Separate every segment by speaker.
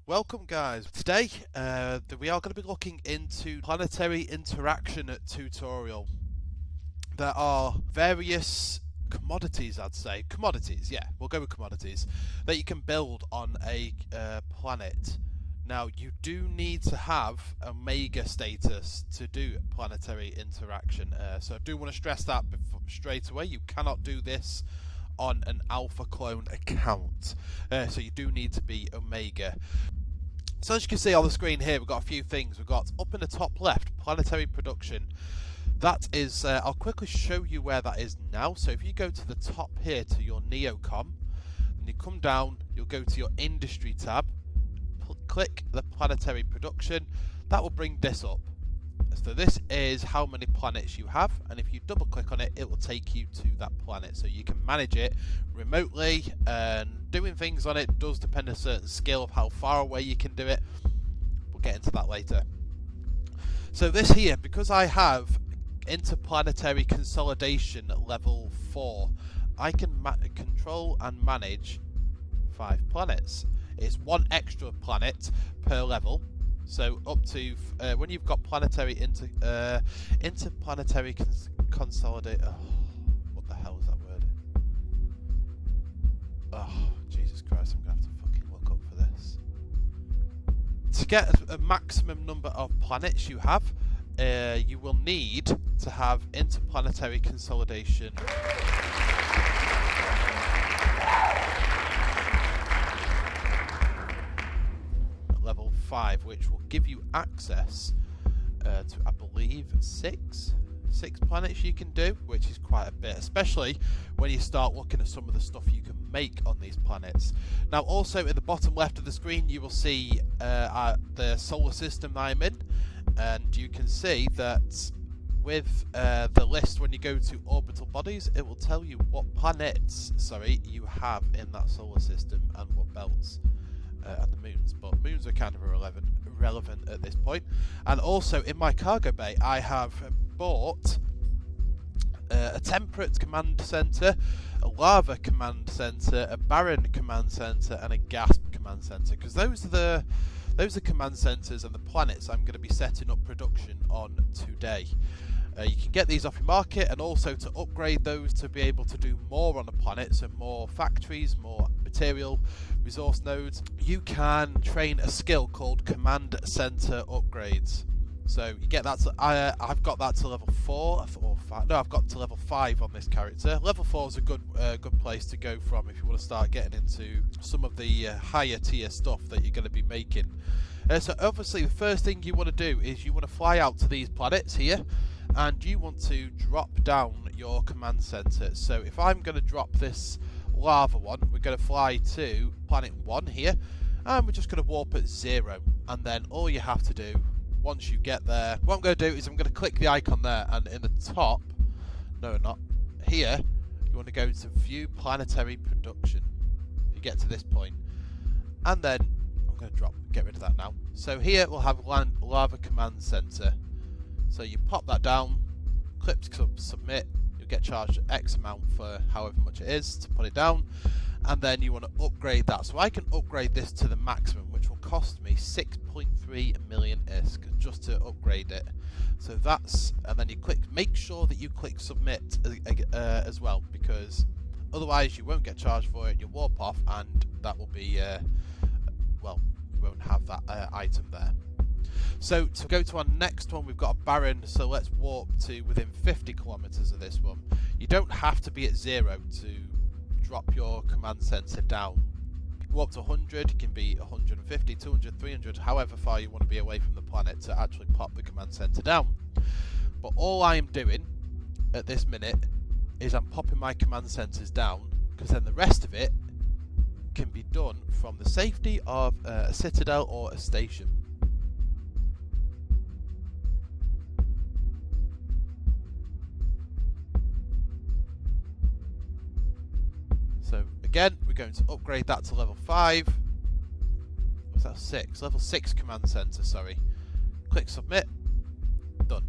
Speaker 1: Welcome guys. Today we are going to be looking into Planetary Interaction tutorial. There are various commodities, I'd say. Commodities, yeah, we'll go with commodities, that you can build on a planet. Now, you do need to have Omega status to do Planetary Interaction. So I do want to stress that straight away. You cannot do this on an alpha clone account. So you do need to be Omega. So as you can see on the screen here, we've got a few things. We've got up in the top left, planetary production. That is, I'll quickly show you where that is now. So if you go to the top here to your Neocom, and you come down, you'll go to your industry tab, click the planetary production. That will bring this up. So this is how many planets you have, and if you double click on it, it will take you to that planet. So you can manage it remotely, and doing things on it does depend on a certain skill of how far away you can do it. We'll get into that later. So this here, because I have interplanetary consolidation at level 4, I can control and manage 5 planets. It's 1 extra planet per level. So up to when you've got planetary interplanetary consolidate. Oh, what the hell is that word? Oh, Jesus Christ! I'm gonna have to fucking look up for this. To get a maximum number of planets you have, you will need to have interplanetary consolidation. Level 5, which will give you access to, I believe, six planets you can do, which is quite a bit, especially when you start looking at some of the stuff you can make on these planets. Now, also in the bottom left of the screen, you will see the solar system I'm in, and you can see that with the list, when you go to orbital bodies, it will tell you what planets, you have in that solar system and what belts. And the moons, but moons are kind of irrelevant at this point. And also in my cargo bay, I have bought a temperate command center, a lava command center, a barren command center, and a gas command center, because those are command centers and the planets I'm going to be setting up production on today. You can get these off your market, and also to upgrade those to be able to do more on the planet, so more factories, more material, resource nodes. You can train a skill called Command Center Upgrades. So you get that to, I've got that to level 4 or 5. No, I've got to level 5 on this character. Level 4 is a good place to go from if you want to start getting into some of the higher tier stuff that you're going to be making. So obviously the first thing you want to do is you want to fly out to these planets here, and you want to drop down your command center. So if I'm going to drop this lava one, we're going to fly to planet 1 here, and we're just going to warp at 0, and then all you have to do once you get there, what I'm going to do is I'm going to click the icon there, and in the top, no not, here, you want to go to view planetary production. You get to this point, and then I'm going to get rid of that now. So here we'll have lava command center. So you pop that down, click submit, you'll get charged X amount for however much it is to put it down, and then you want to upgrade that. So I can upgrade this to the maximum, which will cost me 6.3 million ISK just to upgrade it. So that's, and then you make sure that you click submit as well, because otherwise you won't get charged for it, you'll warp off, and that will be, well, you won't have that item there. So to go to our next one, we've got a barren, so let's warp to within 50 kilometers of this one. You don't have to be at 0 to drop your command center down. Warp to 100, it can be 150, 200, 300, however far you want to be away from the planet to actually pop the command center down. But all I am doing at this minute is I'm popping my command centers down, because then the rest of it can be done from the safety of a citadel or a station. So again, we're going to upgrade that to level 5. Was that 6? Level 6 command center, sorry. Click submit. Done.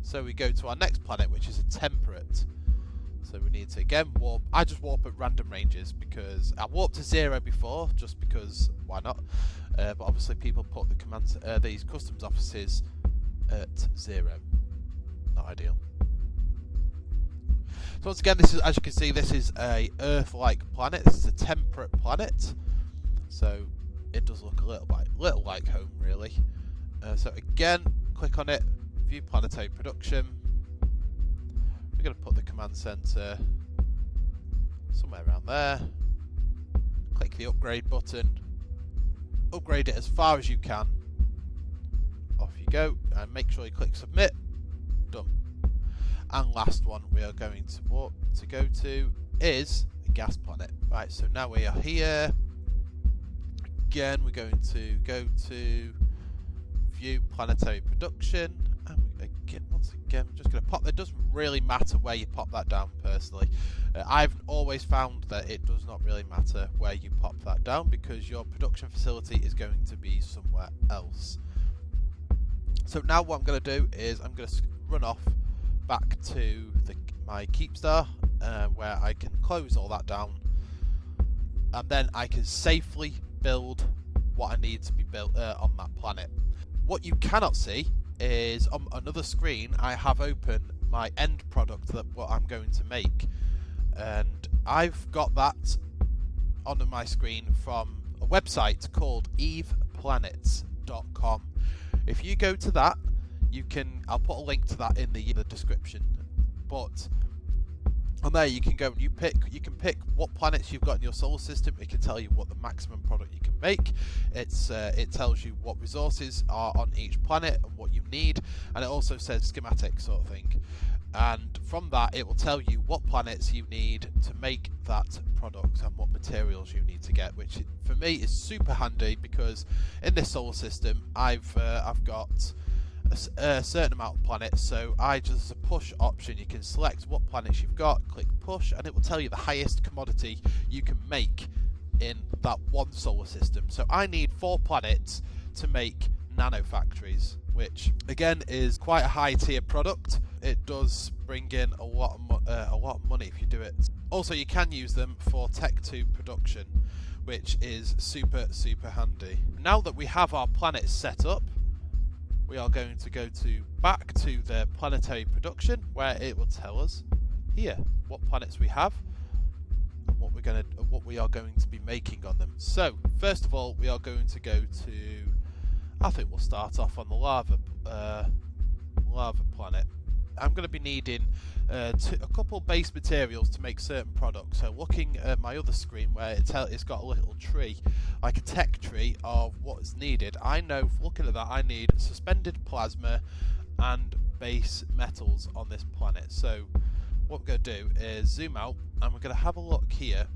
Speaker 1: So we go to our next planet, which is a temperate. So we need to again warp. I just warp at random ranges because I warped to 0 before, just because why not? But obviously people put the commands, these customs offices at 0. Not ideal. So once again, this is, as you can see, this is a Earth-like planet. This is a temperate planet, so it does look a little like home, really. So again, click on it, view planetary production. We're going to put the command center somewhere around there. Click the upgrade button. Upgrade it as far as you can. Off you go, and make sure you click submit. Done. And last one we are going to go to is the gas planet. Right, so now we are here. Again, we're going to go to view planetary production, and once again, we're just going to pop. It doesn't really matter where you pop that down. Personally, I've always found that it does not really matter where you pop that down because your production facility is going to be somewhere else. So now what I'm going to do is I'm going to run off back to my Keepstar, where I can close all that down, and then I can safely build what I need to be built on that planet. What you cannot see is on another screen I have open my end product, that what I'm going to make, and I've got that on my screen from a website called eveplanets.com. If you go to that, I'll put a link to that in the description, but on there you can go and you can pick what planets you've got in your solar system. It can tell you what the maximum product you can make. It tells you what resources are on each planet and what you need, and it also says schematic sort of thing. And from that, it will tell you what planets you need to make that product and what materials you need to get, which for me is super handy because in this solar system I've got a certain amount of planets, so as a push option you can select what planets you've got, click push, and it will tell you the highest commodity you can make in that one solar system. So I need 4 planets to make nano factories, which again is quite a high tier product. It does bring in a lot of money if you do it. Also, you can use them for Tech 2 production, which is super handy. Now that we have our planets set up, we are going to go back to the planetary production, where it will tell us here what planets we have and what we are going to be making on them. So first of all, we are going to go to, I think we'll start off on the lava planet. I'm going to be needing a couple base materials to make certain products. So looking at my other screen where it's got a little tree, like a tech tree of what is needed, I know, looking at that, I need suspended plasma and base metals on this planet. So what we're going to do is zoom out and we're going to have a look here.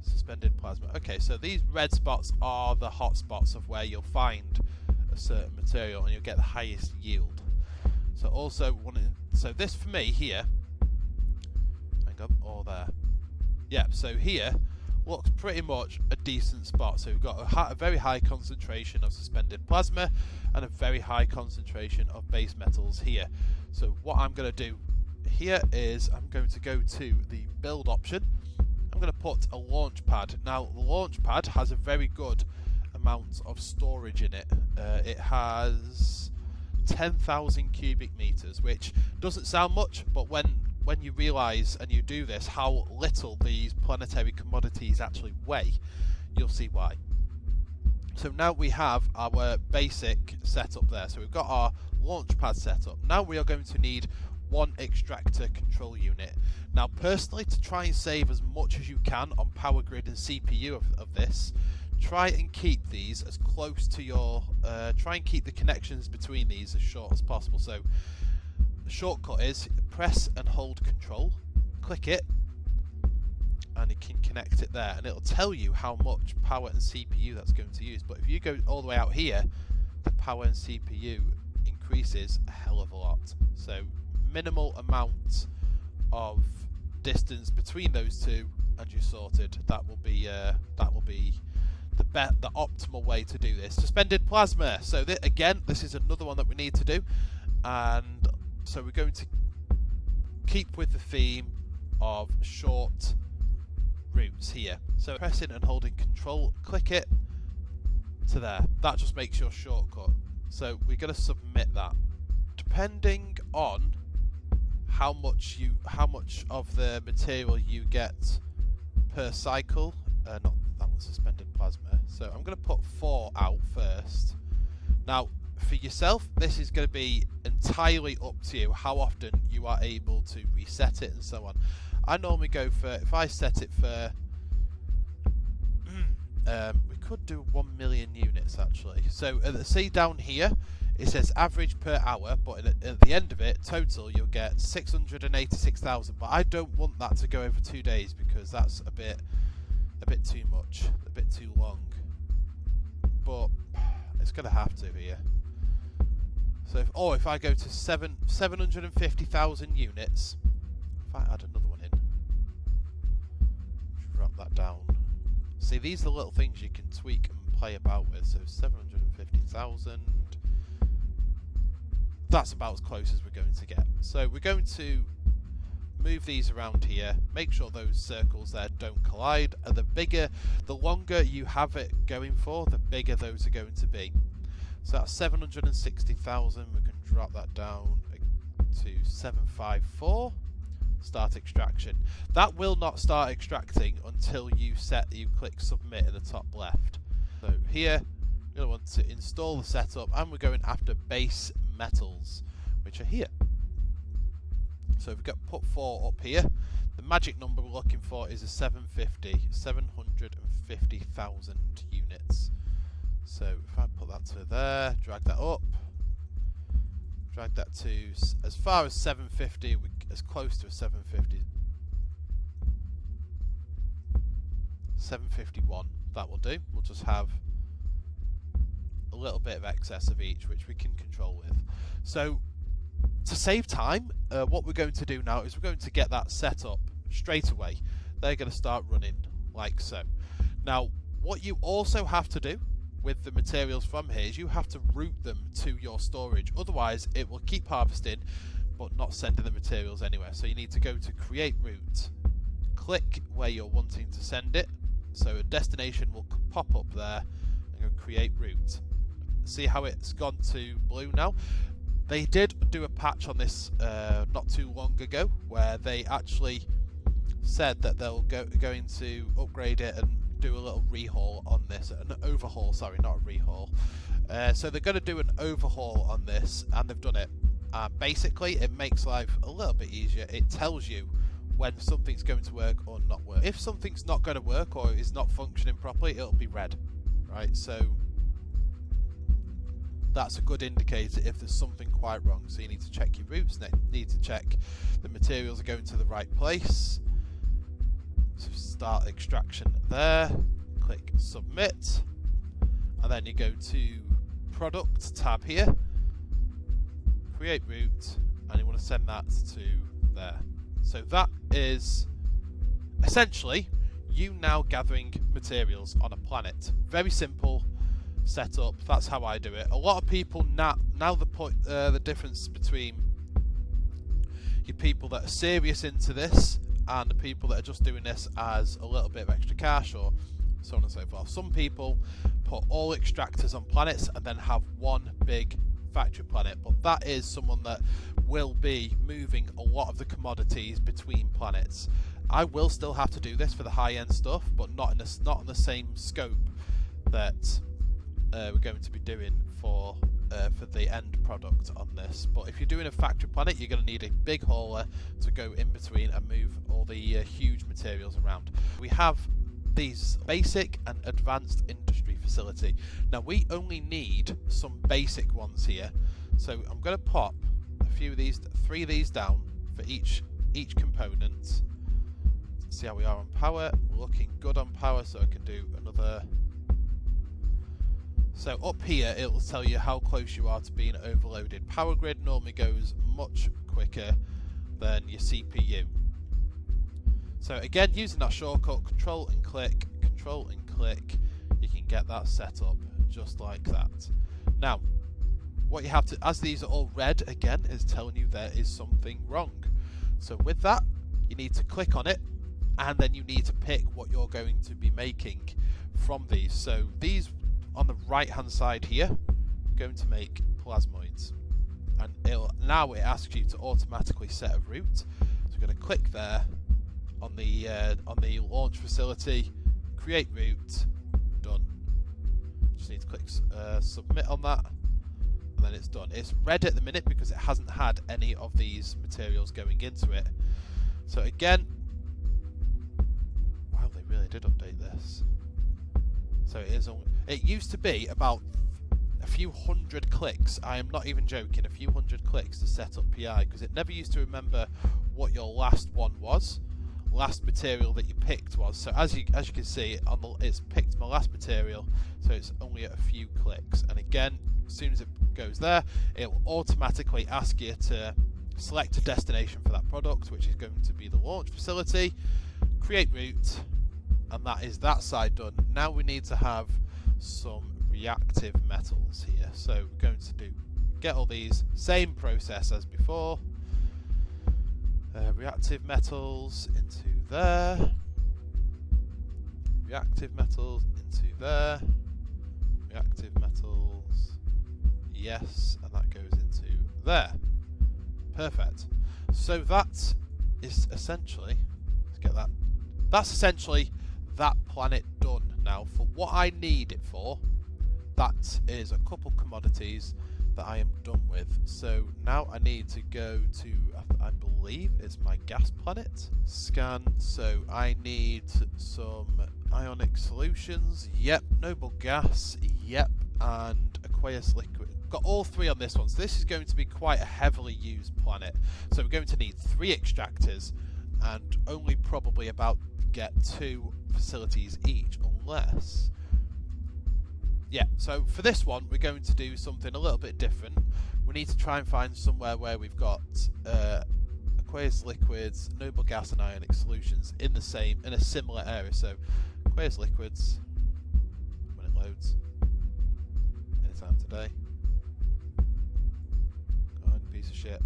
Speaker 1: Suspended plasma. Okay, so these red spots are the hot spots of where you'll find a certain material and you'll get the highest yield. So also so this for me here, hang on, or there, yeah, so here looks pretty much a decent spot. So we've got a very high concentration of suspended plasma and a very high concentration of base metals here. So what I'm going to do here is I'm going to go to the build option. I'm going to put a launch pad. Now the launch pad has a very good amount of storage in it. It has 10,000 cubic meters, which doesn't sound much, but when you realize and you do this how little these planetary commodities actually weigh, you'll see why. So now we have our basic setup there. So we've got our launch pad set up. Now we are going to need 1 extractor control unit. Now personally, to try and save as much as you can on power grid and CPU of this, try and keep these as close to your try and keep the connections between these as short as possible. So the shortcut is press and hold control, click it, and you can connect it there, and it'll tell you how much power and CPU that's going to use. But if you go all the way out here, the power and CPU increases a hell of a lot. So minimal amount of distance between those two and you're sorted. That will be the optimal way to do this. Suspended plasma. So again, this is another one that we need to do, and so we're going to keep with the theme, of short routes here. So pressing and holding control, click it to there. That just makes your shortcut. So we're going to submit that. Depending on how much of the material you get per cycle, not that was suspended plasma. So I'm going to put 4 out first. Now, for yourself, this is going to be entirely up to you how often you are able to reset it and so on. I normally go for, if I set it for, we could do 1 million units actually. So see down here, it says average per hour, but at the end of it, total, you'll get 686,000. But I don't want that to go over 2 days because that's a bit too much, a bit too long. But it's going to have to here. So if I go to 750,000 units, if I add another one in, drop that down. See, these are the little things you can tweak and play about with. So 750,000. That's about as close as we're going to get. So we're going to move these around here, make sure those circles there don't collide. And the longer you have it going for, the bigger those are going to be. So that's 760,000. We can drop that down to 754. Start extraction. That will not start extracting until you click submit in the top left. So here, you're going to want to install the setup, and we're going after base metals, which are here. So we've got put 4 up here. The magic number we're looking for is a 750,000 units. So if I put that to there, drag that up, drag that to as far as 750, as close to a 750, 751, that will do. We'll just have a little bit of excess of each, which we can control with. So to save time, what we're going to do now is we're going to get that set up straight away. They're going to start running like so. Now, what you also have to do with the materials from here is you have to route them to your storage. Otherwise, it will keep harvesting, but not sending the materials anywhere. So you need to go to create route, click where you're wanting to send it. So a destination will pop up there, and go create route. See how it's gone to blue now? They did do a patch on this not too long ago, where they actually said that they'll going to upgrade it and do a little rehaul on this, an overhaul, sorry, not a rehaul. So they're going to do an overhaul on this, and they've done it. Basically, it makes life a little bit easier. It tells you when something's going to work or not work. If something's not going to work or is not functioning properly, it'll be red, right? So that's a good indicator if there's something quite wrong. So you need to check your routes, need to check the materials are going to the right place. So start extraction there, click submit, and then you go to product tab here, create route, and you want to send that to there. So that is essentially you now gathering materials on a planet. Very simple setup. That's how I do it. A lot of people now the difference between your people that are serious into this and the people that are just doing this as a little bit of extra cash or so on and so forth. Some people put all extractors on planets and then have one big factory planet, but that is someone that will be moving a lot of the commodities between planets. I will still have to do this for the high-end stuff, but not in the same scope that we're going to be doing for the end product on this. But if you're doing a factory planet, you're going to need a big hauler to go in between and move all the huge materials around. We have these basic and advanced industry facility. Now we only need some basic ones here, so I'm going to pop a few of these, 3 of these down for each component. See how we are on power. We're looking good on power, so I can do another. So up here it will tell you how close you are to being overloaded. Power grid normally goes much quicker than your CPU. So again, using that shortcut, control and click, you can get that set up just like that. Now, what you have to, as these are all red again, is telling you there is something wrong. So with that, you need to click on it, and then you need to pick what you're going to be making from these. So these on the right hand side here, we're going to make plasmoids, and now it asks you to automatically set a route. So we're going to click there on the launch facility, create route, done. Just need to click submit on that, and then it's done. It's red at the minute because it hasn't had any of these materials going into it. So again, wow, they really did update this. So it used to be about a few hundred clicks. I am not even joking, a few hundred clicks to set up PI, because it never used to remember what your last one was, last material that you picked was. So as you can see, it's picked my last material, so it's only at a few clicks. And again, as soon as it goes there, it will automatically ask you to select a destination for that product, which is going to be the launch facility, create route, and that is that side done. Now we need to have some reactive metals here. So we're going to get all these, same process as before. Reactive metals into there. Reactive metals into there. Reactive metals, yes, and that goes into there. Perfect. So that is essentially, let's get that. That's essentially that planet done. Now, for what I need it for, that is a couple commodities that I am done with. So now I need to go to, I believe it's my gas planet. Scan. So I need some ionic solutions. Yep. Noble gas. Yep. And aqueous liquid. Got all three on this one. So this is going to be quite a heavily used planet. So we're going to need 3 extractors and only probably about get 2 facilities each, unless... Yeah, so for this one, we're going to do something a little bit different. We need to try and find somewhere where we've got aqueous liquids, noble gas, and ionic solutions in a similar area. So aqueous liquids, when it loads, anytime today. Go on, piece of shit.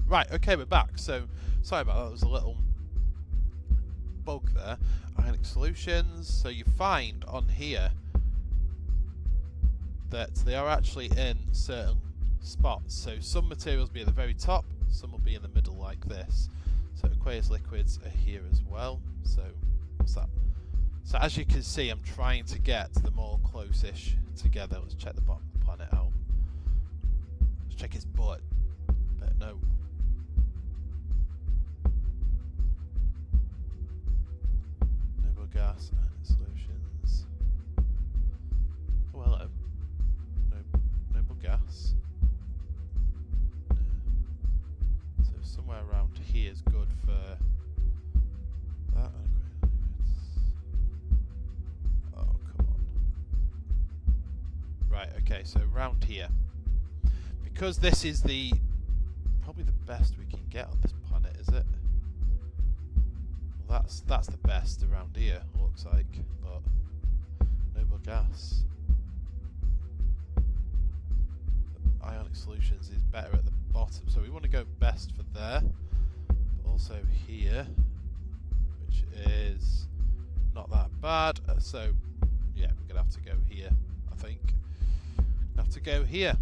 Speaker 1: Right, okay, we're back. So, sorry about that, there was a little bug there. Ionic solutions. So you find on here that they are actually in certain spots. So some materials will be at the very top, some will be in the middle like this. So aqueous liquids are here as well. So, what's that? So as you can see, I'm trying to get them all close-ish together. Let's check the bottom of the planet out. Let's check its butt. But no. Gas and solutions. Oh, hello. Noble gas. So somewhere around here is good for that. Oh, come on. Right, okay, so around here. Because this is probably the best we can get on this planet, is it? That's the best around here, looks like, but noble gas. Ionic solutions is better at the bottom, so we want to go best for there, but also here, which is not that bad. So yeah, we're gonna have to go here, I think. Have to go here.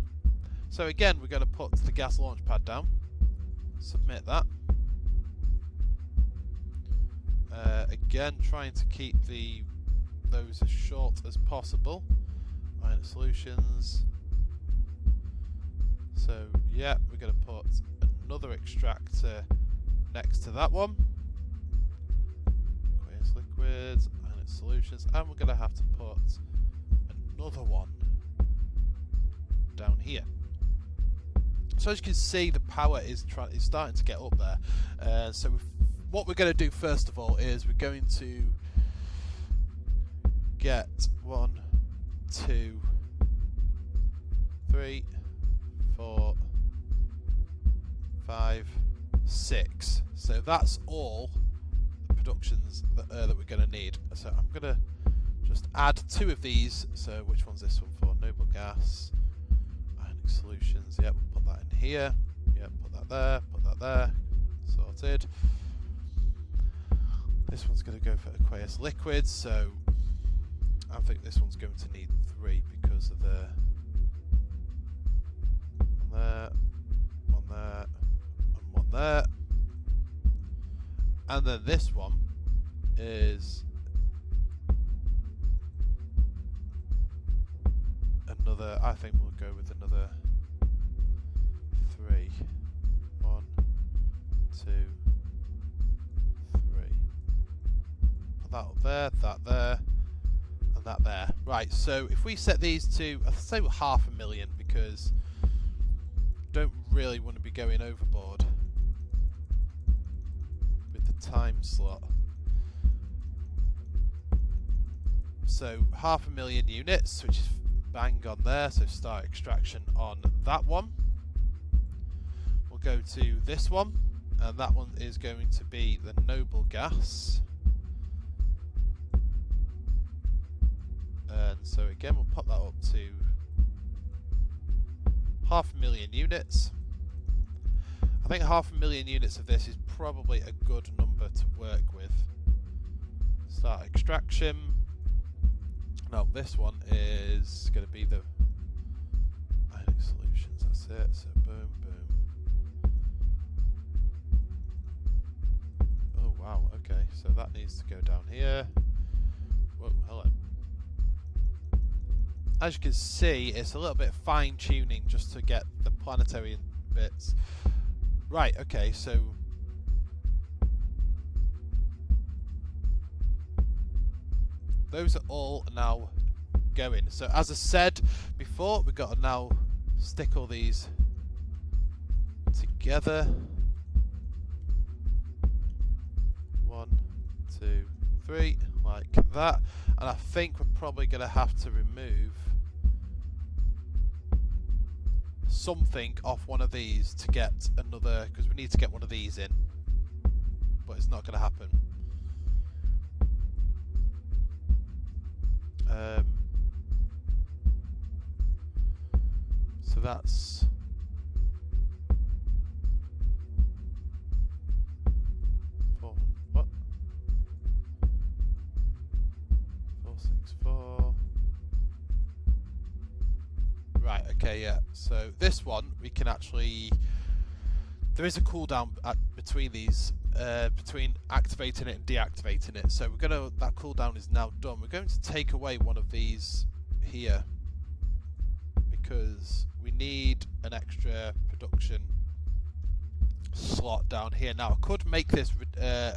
Speaker 1: So again, we're going to put the gas launch pad down, submit that. Again, trying to keep those as short as possible. Ionic solutions. So yeah, we're going to put another extractor next to that one. Aqueous liquids, ionic solutions, and we're going to have to put another one down here. So as you can see, the power is starting to get up there. So what we're going to do first of all is we're going to get 1, 2, 3, 4, 5, 6. So that's all the productions that we're going to need. So I'm going to just add 2 of these. So which one's this one for? Noble gas, ionic solutions. Yep, we'll put that in here. Yep, put that there, put that there. Sorted. This one's going to go for aqueous liquids, so I think this one's going to need 3 because of the one there, one there, and one there. And then this one is another, I think we'll go with another 3. 1, 2, 3. Put that up there, that there, and that there. Right, so if we set these to, I'll say 500,000 because don't really want to be going overboard with the time slot. So 500,000 units, which is bang on there, so start extraction on that one. We'll go to this one, and that one is going to be the noble gas. And so again, we'll pop that up to 500,000 units. I think 500,000 units of this is probably a good number to work with. Start extraction. Now this one is going to be the ionic solutions, that's it, so boom, boom. Oh wow, okay, so that needs to go down here. Whoa, hello. As you can see, it's a little bit of fine tuning just to get the planetary bits. Right, okay, so those are all now going. So as I said before, we've got to now stick all these together. 1, 2, 3, like that. And I think we're probably going to have to remove something off one of these to get another, because we need to get one of these in. But it's not going to happen. So that's what? 464. Right, okay, yeah. So this one we can actually, there is a cooldown between these, between activating it and deactivating it. So we're gonna, that cooldown is now done. We're going to take away one of these here because we need an extra production slot down here. Now I could make this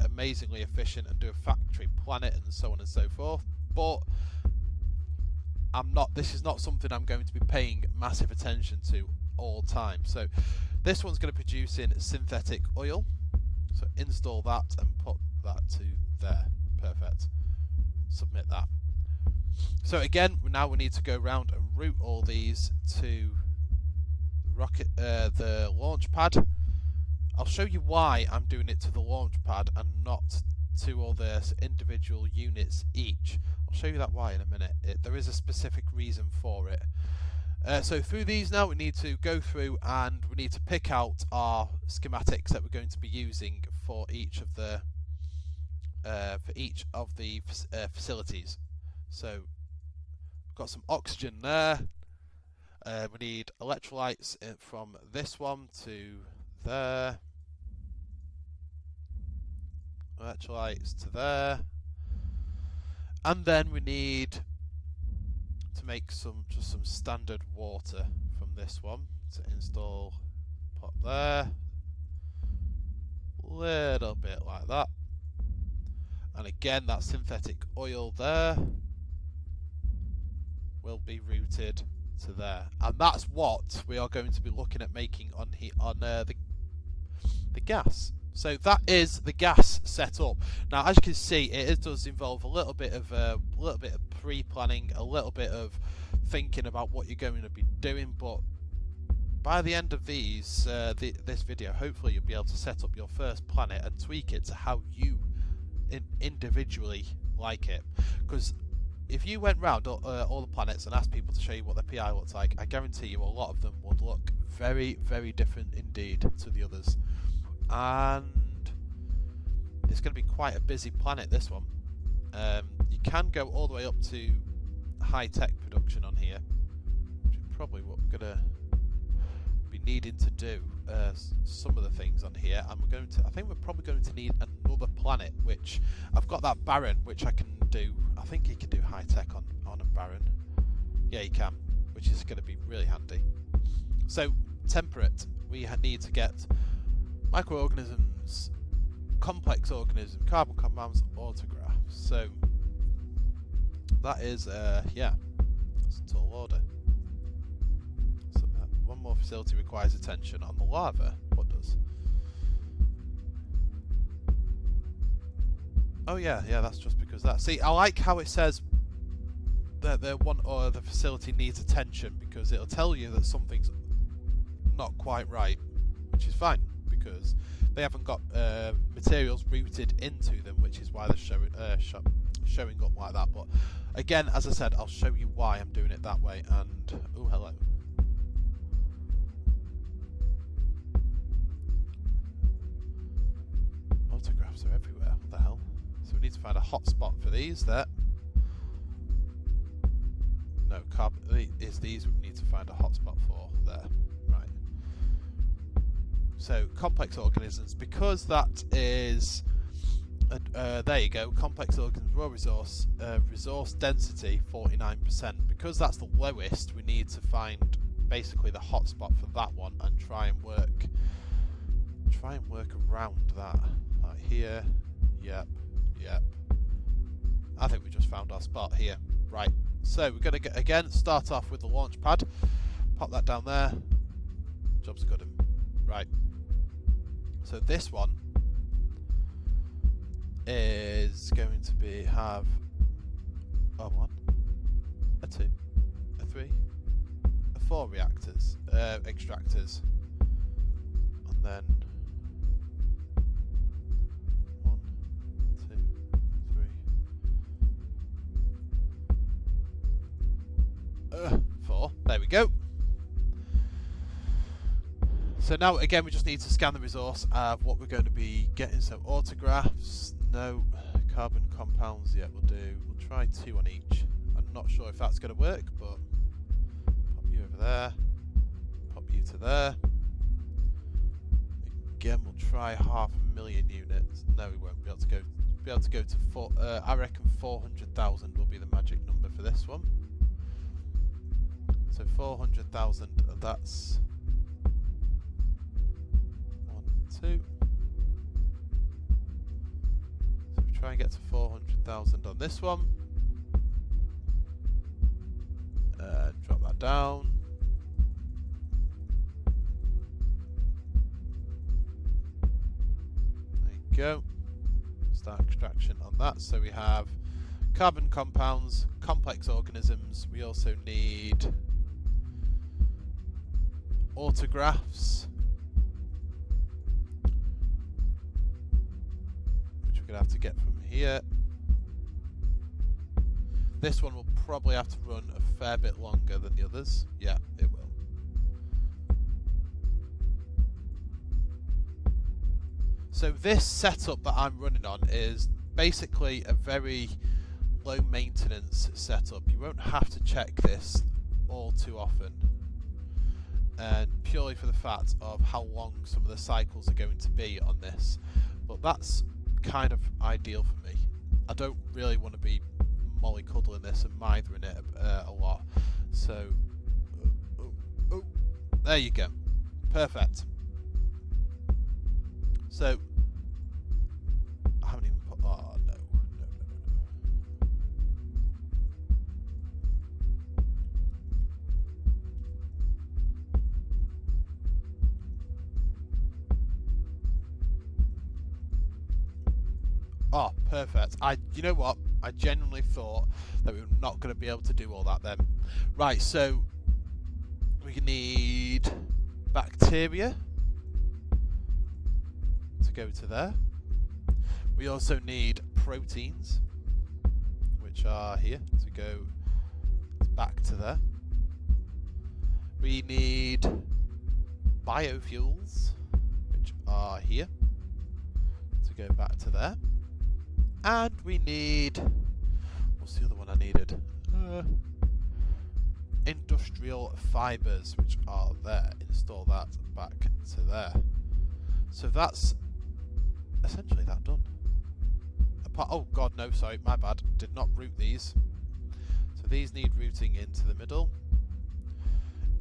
Speaker 1: amazingly efficient and do a factory planet and so on and so forth, but I'm not. This is not something I'm going to be paying massive attention to all time. So this one's going to produce in synthetic oil. So install that and put that to there. Perfect. Submit that. So again, now we need to go around and route all these to the launch pad. I'll show you why I'm doing it to the launch pad and not to all the individual units each. I'll show you that why in a minute. There is a specific reason for it. So through these now we need to go through and we need to pick out our schematics that we're going to be using for each of the facilities. So we've got some oxygen there. We need electrolytes from this one to there. Electrolytes to there. And then we need to make just some standard water from this one to install. Pop there. Little bit like that. And again, that synthetic oil there will be routed to there, and that's what we are going to be looking at making on the gas. So that is the gas setup. Now, as you can see, it does involve a little bit of pre-planning, a little bit of thinking about what you're going to be doing. But by the end of this video, hopefully you'll be able to set up your first planet and tweak it to how you individually like it. Because if you went round all the planets and asked people to show you what their PI looks like, I guarantee you a lot of them would look very, very different indeed to the others. And it's going to be quite a busy planet, this one. You can go all the way up to high-tech production on here, which is probably what we're going to be needing to do. Some of the things on here, and I think we're probably going to need another planet, which I've got that Baron, which I can do. I think you can do high-tech on a Baron. Yeah, you can, which is going to be really handy. So, temperate, we need to get microorganisms, complex organisms, carbon compounds, autographs. So that is it's a tall order. So one more facility requires attention. On the lava, what does? Oh yeah, that's just because that. See, I like how it says that the one or the facility needs attention, because it'll tell you that something's not quite right, which is fine, because they haven't got materials routed into them, which is why they're showing up like that. But again, as I said, I'll show you why I'm doing it that way. And oh, hello. Autographs are everywhere. What the hell? So we need to find a hotspot for these. There. No, carbon is these. We need to find a hotspot for there. Right. So complex organisms, because that is there you go. Complex organisms raw resource density 49%. Because that's the lowest, we need to find basically the hotspot for that one and try and work around that. Like here, yep. I think we just found our spot here. Right. So we're going to again start off with the launch pad. Pop that down there. Job's good. Right. So this one is going to have a 1, a 2, a 3, a 4 reactors, extractors, and then 1, 2, 3, 4. There we go. So now again we just need to scan the resource of what we're going to be getting. So autographs, no. Carbon compounds, yeah, we'll try 2 on each. I'm not sure if that's going to work, but pop you over there, pop you to there. Again, we'll try 500,000 units. No, we won't be able to go to 4. I reckon 400,000 will be the magic number for this one. So 400,000, that's 2. So we try and get to 400,000 on this one. Drop that down. There you go. Start extraction on that. So we have carbon compounds, complex organisms. We also need autographs, which we're going to have to get from here. This one will probably have to run a fair bit longer than the others. Yeah, it will. So this setup that I'm running on is basically a very low maintenance setup. You won't have to check this all too often, and purely for the fact of how long some of the cycles are going to be on this. But that's kind of ideal for me. I don't really want to be mollycoddling this and mithering it a lot. So, there you go. Perfect. So, I haven't even put... Oh, no. Oh, perfect. You know what? I genuinely thought that we were not going to be able to do all that then. Right, so we need bacteria to go to there. We also need proteins, which are here to go back to there. We need biofuels, which are here to go back to there. And we need, what's the other one I needed? Industrial fibers, which are there. Install that back to there. So that's essentially that done. Oh god, no, sorry, my bad. Did not route these. So these need routing into the middle.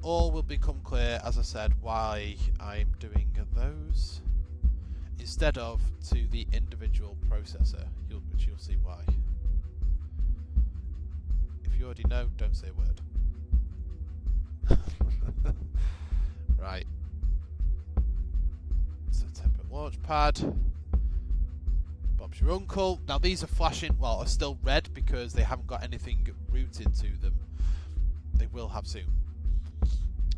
Speaker 1: All will become clear, as I said, why I'm doing those instead of to the individual processor, which you'll see why. If you already know, don't say a word. Right. So template launch pad. Bob's your uncle. Now these are flashing, well, are still red because they haven't got anything routed to them. They will have soon.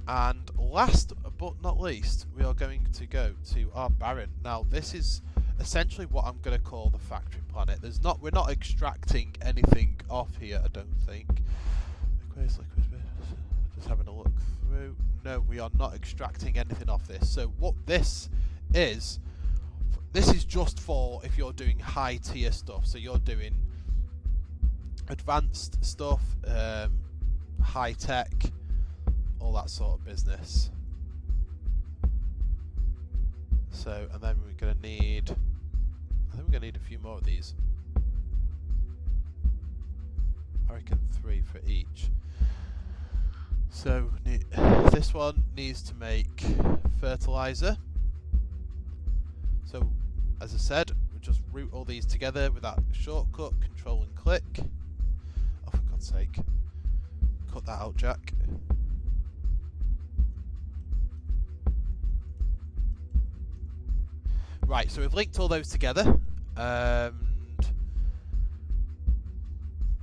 Speaker 1: And last but not least, we are going to go to our Baron. Now this is essentially what I'm going to call the factory planet. We're not extracting anything off here, I don't think. Just having a look through. No, we are not extracting anything off this. So what this is just for if you're doing high tier stuff. So you're doing advanced stuff, high tech, all that sort of business. So, and then we're going to need, I think we're going to need a few more of these. I reckon 3 for each. So this one needs to make fertilizer. So as I said, we just route all these together with that shortcut, control and click. Oh, for God's sake. Cut that out, Jack. Right, so we've linked all those together, and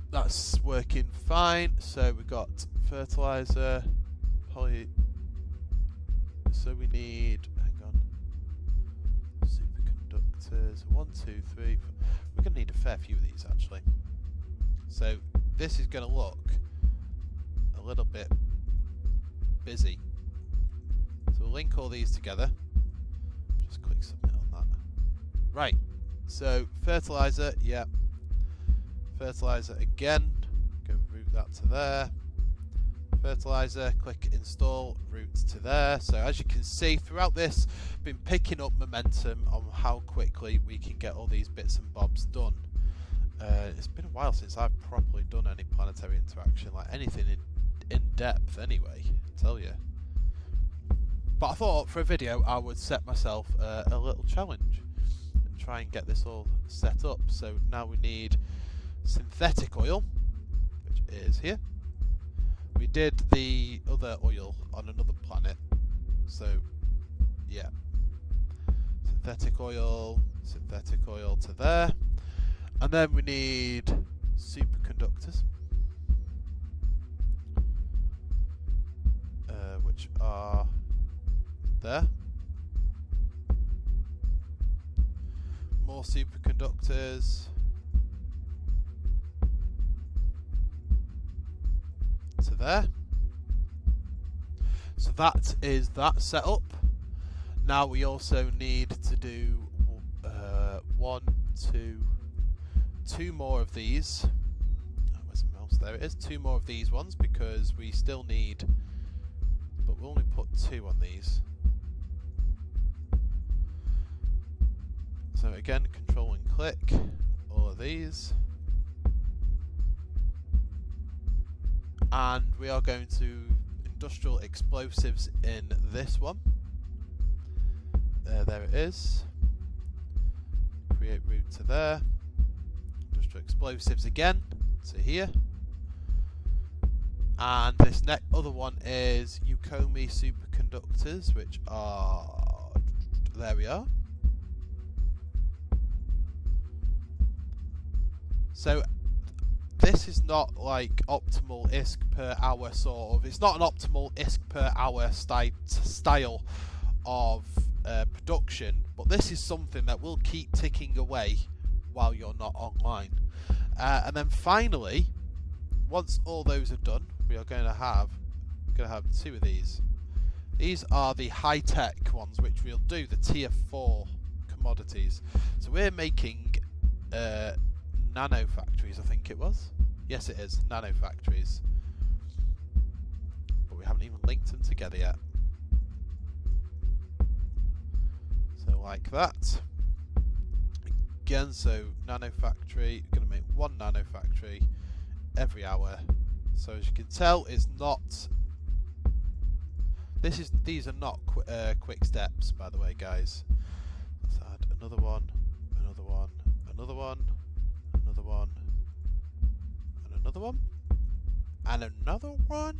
Speaker 1: that's working fine. So we've got fertilizer, so we need, hang on, superconductors, 1, 2, 3, 4. We're going to need a fair few of these actually. So this is going to look a little bit busy. So we'll link all these together. Just click submit on that. Right, so fertilizer, yeah. Fertilizer again, go route that to there. Fertilizer, click install, route to there. So as you can see throughout this, been picking up momentum on how quickly we can get all these bits and bobs done. It's been a while since I've properly done any planetary interaction, like anything in depth anyway, I tell you. But I thought for a video I would set myself a little challenge and try and get this all set up. So now we need synthetic oil, which is here. We did the other oil on another planet, so yeah, synthetic oil to there, and then we need superconductors, which are there. More superconductors to there. So that is that setup. Now we also need to do two more of these. Oh, where's the mouse? There it is. 2 more of these ones because we still need, but we'll only put 2 on these. So again, control and click all of these. And we are going to industrial explosives in this one. There it is. Create route to there. Industrial explosives again to here. And this other one is Eucomi superconductors, which are, there we are. So this is not like optimal ISK per hour sort of. It's not an optimal ISK per hour style of production, but this is something that will keep ticking away while you're not online. And then finally, once all those are done, we are going to have 2 of these. These are the high-tech ones, which we'll do, the tier 4 commodities. So we're making nano factories, I think it was. Yes, it is, nano factories. But we haven't even linked them together yet. So like that. Again, so nano factory, we're going to make 1 nano factory every hour. So as you can tell, it's not... These are not quick steps, by the way, guys. Let's add another one, another one, another one, another one, and another one, and another one.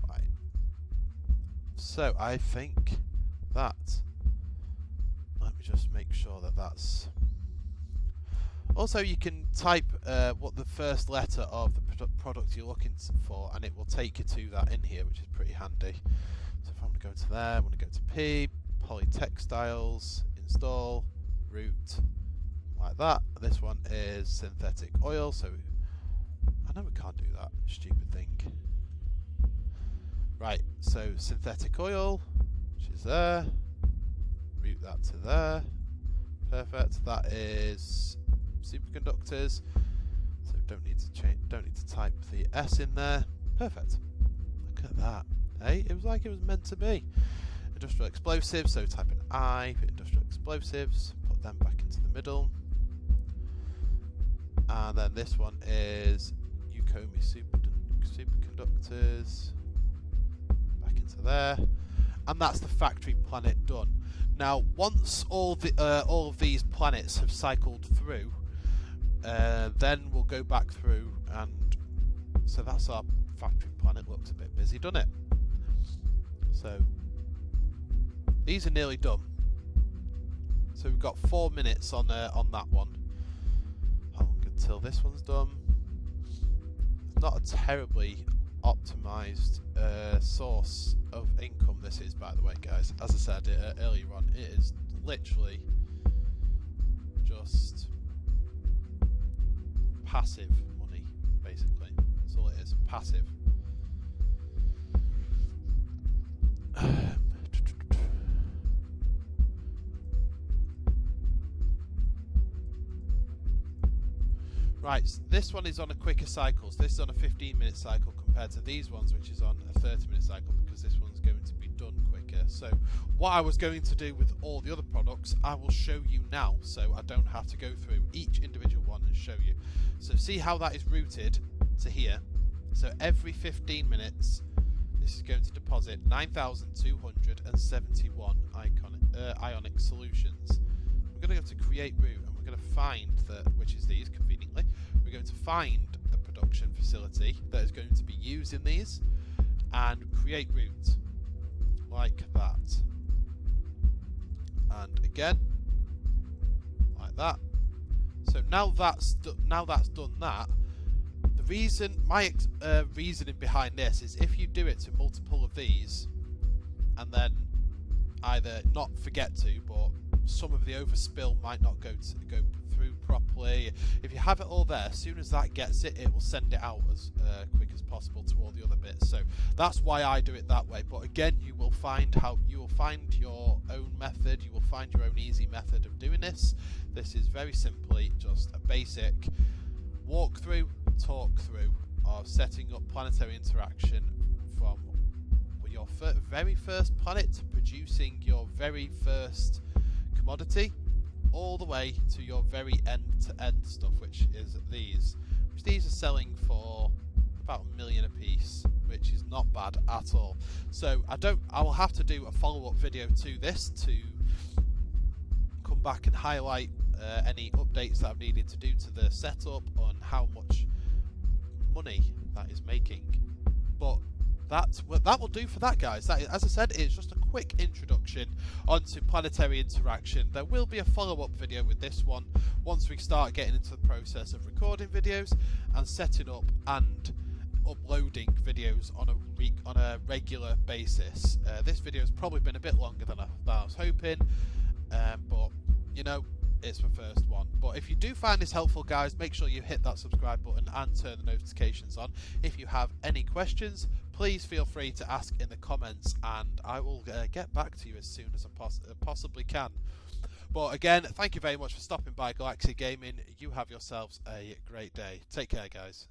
Speaker 1: Right. So I think that. Let me just make sure that that's. Also, you can type what the first letter of the product you're looking for, and it will take you to that in here, which is pretty handy. So if I'm going to go to there, I'm going to go to P, Polytextiles, install, root, like that. This one is synthetic oil, so I know we can't do that, stupid thing. Right, so synthetic oil, which is there, route that to there, perfect. That is superconductors, so don't need to change, don't need to type the S in there. Perfect. Look at that. Hey, it was like it was meant to be. Industrial explosives, so type an I for industrial explosives, put them back into the middle. And then this one is Ukomi superconductors, back into there. And that's the factory planet done. Now, once all of these planets have cycled through, then we'll go back through, and so that's our factory planet. Looks a bit busy, doesn't it? So these are nearly done. So we've got 4 minutes on that one. How long until this one's done? It's not a terribly optimized source of income. This is, by the way, guys. As I said earlier on, it is literally just passive money, basically. That's all it is, passive. Right, so this one is on a quicker cycle. So this is on a 15-minute cycle compared to these ones, which is on a 30-minute cycle, because this one's going to be done quicker. So what I was going to do with all the other products, I will show you now, so I don't have to go through each individual one and show you. So see how that is routed to here. So every 15 minutes, this is going to deposit 9,271 ionic solutions. We're going to go to create route, and we're going to find which is these, conveniently. We're going to find the production facility that is going to be using these, and create route, like that. And again, like that. So now that's done that. The reason, my reasoning behind this is if you do it to multiple of these, and then either not forget to, but some of the overspill might not go through properly. If you have it all there, as soon as that gets it, it will send it out as quick as possible to all the other bits. So that's why I do it that way. But again, you will find your own method. You will find your own easy method of doing this. This is very simply just a basic walkthrough, talk through of setting up planetary interaction from your very first planet to producing your very first commodity, all the way to your very end-to-end stuff, which is these. Which these are selling for about $1 million a piece, which is not bad at all. So I will have to do a follow-up video to this to come back and highlight any updates that I've needed to do to the setup on how much money that is making. But that will do for that, guys. That is, as I said, it's just a quick introduction onto planetary interaction. There will be a follow-up video with this one once we start getting into the process of recording videos and setting up and uploading videos on a regular basis. This video has probably been a bit longer than I was hoping, but you know, it's my first one. But if you do find this helpful, guys, make sure you hit that subscribe button and turn the notifications on. If you have any questions, please feel free to ask in the comments, and I will get back to you as soon as I possibly can. But again, thank you very much for stopping by Galaxier Gaming. You have yourselves a great day. Take care, guys.